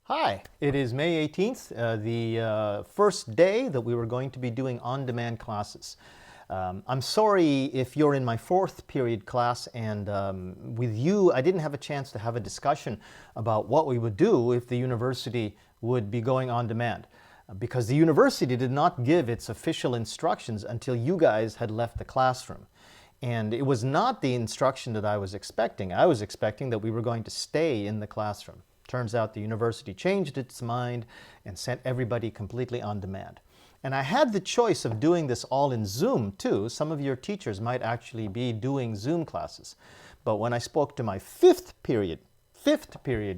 Hi, it is May 18th, the first day that we were going to be doing on-demand classes. I'm sorry if you're in my fourth period class and with you I didn't have a chance to have a discussion about what we would do if the university would be going on demand. Because the university did not give its official instructions until you guys had left the classroom. And it was not the instruction that I was expecting. I was expecting that we were going to stay in the classroom. Turns out the university changed its mind and sent everybody completely on demand. And I had the choice of doing this all in Zoom too. Some of your teachers might actually be doing Zoom classes. But when I spoke to my fifth period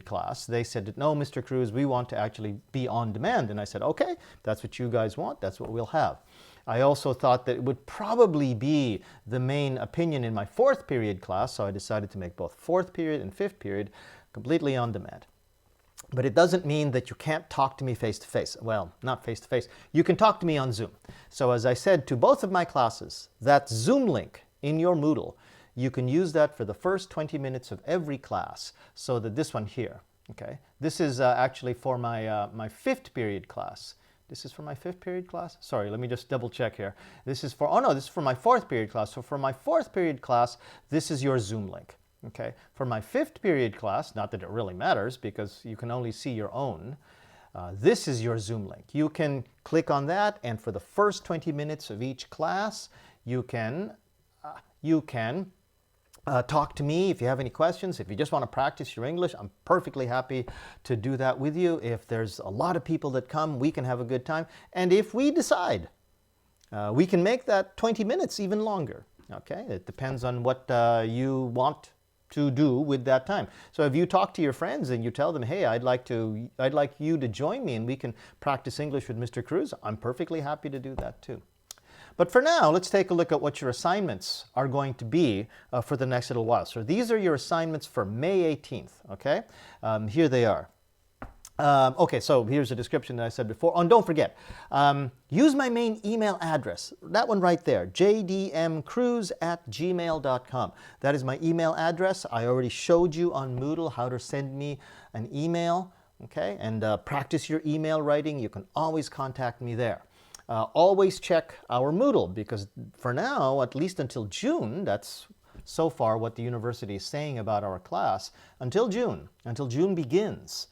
class, they said, no, Mr. Cruz, we want to actually be on demand. And I said, okay, that's what you guys want, that's what we'll have. I also thought that it would probably be the main opinion in my fourth period class, so I decided to make both fourth period and fifth period completely on demand. But it doesn't mean that you can't talk to me face-to-face. Well, not face-to-face. You can talk to me on Zoom. So as I said to both of my classes, that Zoom link in your Moodle, you can use that for the first 20 minutes of every class. So that this one here, okay? This is actually for my fifth period class. This is for my fifth period class? Sorry, let me just double check here. This is for, oh no, this is for my fourth period class. So for my fourth period class, this is your Zoom link. Okay, for my fifth period class, not that it really matters because you can only see your own, this is your Zoom link. You can click on that, and for the first 20 minutes of each class, you can talk to me if you have any questions. If you just want to practice your English, I'm perfectly happy to do that with you. If there's a lot of people that come, we can have a good time. And if we decide, we can make that 20 minutes even longer. Okay, it depends on what you want to do with that time. So if you talk to your friends and you tell them, hey, I'd like you to join me and we can practice English with Mr. Cruz, I'm perfectly happy to do that too. But for now, let's take a look at what your assignments are going to be for the next little while. So these are your assignments for May 18th, okay? Here they are. Okay, so here's a description that I said before. Oh, and don't forget, use my main email address, that one right there, jdmcruz@gmail.com. That is my email address. I already showed you on Moodle how to send me an email, okay? And practice your email writing. You can always contact me there. Always check our Moodle because for now, at least until June, that's so far what the university is saying about our class, until June begins.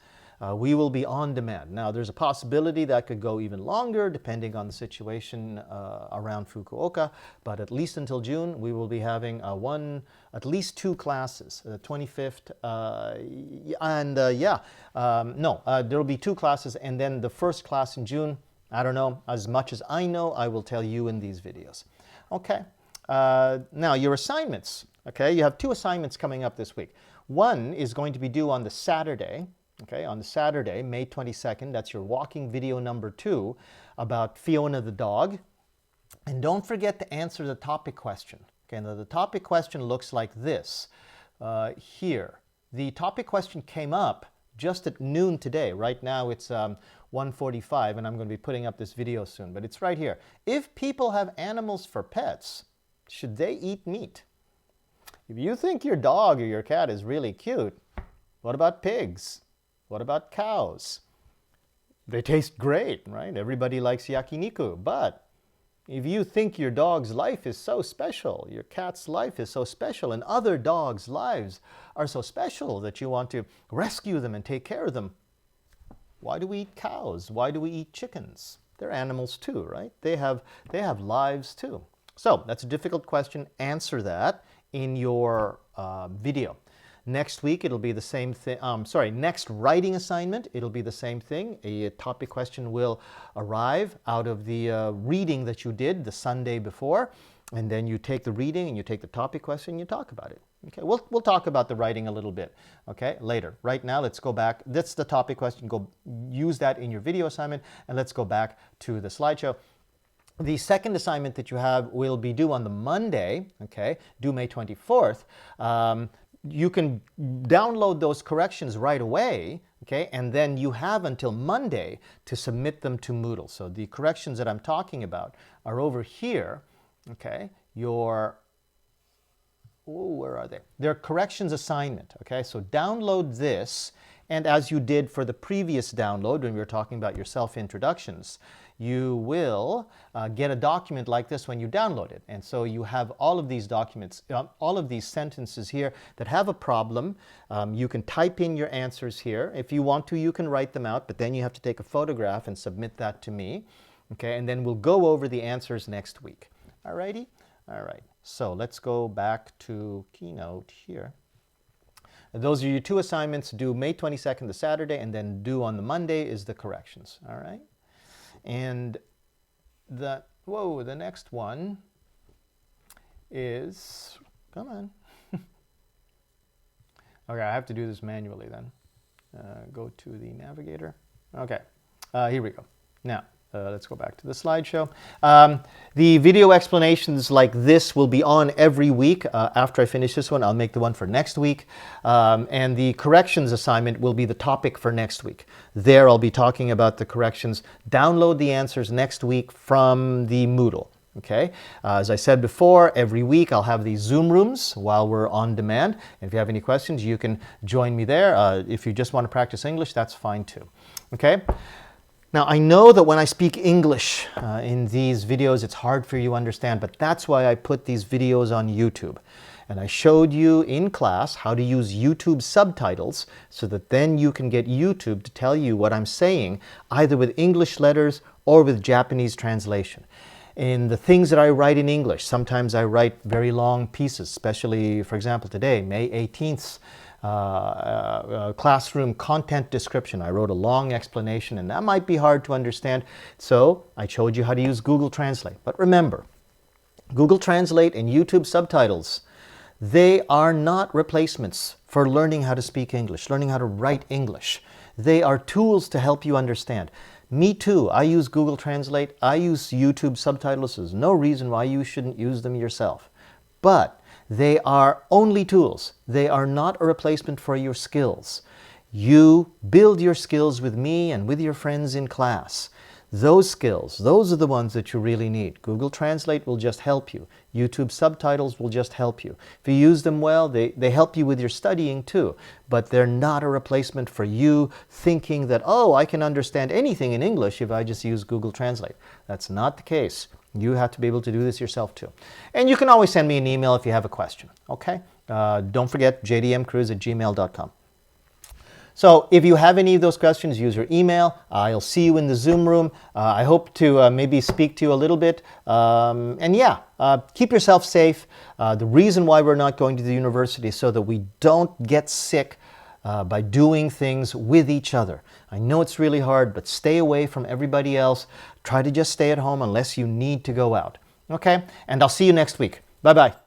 We will be on demand. Now, there's a possibility that could go even longer depending on the situation around Fukuoka, but at least until June, we will be having at least two classes, the 25th, there will be two classes, and then the first class in June, I don't know, as much as I know, I will tell you in these videos. Okay, now your assignments, okay, you have two assignments coming up this week. One is going to be due on the Saturday. Okay, on the Saturday, May 22nd, that's your walking video number 2 about Fiona the dog. And don't forget to answer the topic question. Okay, now the topic question looks like this here. The topic question came up just at noon today. Right now it's 1:45 and I'm going to be putting up this video soon, but it's right here. If people have animals for pets, should they eat meat? If you think your dog or your cat is really cute, what about pigs? What about cows? They taste great, right? Everybody likes yakiniku. But if you think your dog's life is so special, your cat's life is so special, and other dogs' lives are so special that you want to rescue them and take care of them, why do we eat cows? Why do we eat chickens? They're animals too, right? They have lives too. So that's a difficult question. Answer that in your video. Next week, it'll be the same thing. Next writing assignment, it'll be the same thing. A topic question will arrive out of the reading that you did the Sunday before. And then you take the reading and you take the topic question and you talk about it. Okay, we'll talk about the writing a little bit, okay, later. Right now, let's go back. That's the topic question. Go use that in your video assignment. And let's go back to the slideshow. The second assignment that you have will be due on the Monday, okay, due May 24th. You can download those corrections right away, okay, and then you have until Monday to submit them to Moodle. So the corrections that I'm talking about are over here, okay, where are they? They're corrections assignment, okay, so download this And as you did for the previous download when we were talking about your self-introductions, you will get a document like this when you download it. And so you have all of these documents, all of these sentences here that have a problem. You can type in your answers here. If you want to, you can write them out, but then you have to take a photograph and submit that to me. Okay, and then we'll go over the answers next week. All righty? All right, so let's go back to Keynote here. Those are your 2 assignments, due May 22nd, the Saturday, and then due on the Monday is the corrections. All right? And the next one is, come on. Okay, I have to do this manually then. Go to the navigator. Okay, here we go. Now, let's go back to the slideshow. The video explanations like this will be on every week. After I finish this one, I'll make the one for next week. And the corrections assignment will be the topic for next week. There I'll be talking about the corrections. Download the answers next week from the Moodle. Okay, as I said before, every week I'll have these Zoom rooms while we're on demand. And if you have any questions, you can join me there. If you just want to practice English, that's fine too. Okay. Now, I know that when I speak English in these videos, it's hard for you to understand, but that's why I put these videos on YouTube. And I showed you in class how to use YouTube subtitles so that then you can get YouTube to tell you what I'm saying, either with English letters or with Japanese translation. In the things that I write in English, sometimes I write very long pieces, especially, for example, today, May 18th. Classroom content description. I wrote a long explanation, and that might be hard to understand. So I showed you how to use Google Translate. But remember, Google Translate and YouTube subtitles, they are not replacements for learning how to speak English, learning how to write English. They are tools to help you understand. Me too. I use Google Translate. I use YouTube subtitles. There's no reason why you shouldn't use them yourself. But they are only tools. They are not a replacement for your skills. You build your skills with me and with your friends in class. Those skills, those are the ones that you really need. Google Translate will just help you. YouTube subtitles will just help you. If you use them well, they help you with your studying too. But they're not a replacement for you thinking that, oh, I can understand anything in English if I just use Google Translate. That's not the case. You have to be able to do this yourself too. And you can always send me an email if you have a question, okay? Don't forget jdmcruz@gmail.com. So if you have any of those questions, use your email. I'll see you in the Zoom room. I hope to maybe speak to you a little bit. And yeah, keep yourself safe. The reason why we're not going to the university is so that we don't get sick by doing things with each other. I know it's really hard, but stay away from everybody else. Try to just stay at home unless you need to go out. Okay? And I'll see you next week. Bye-bye.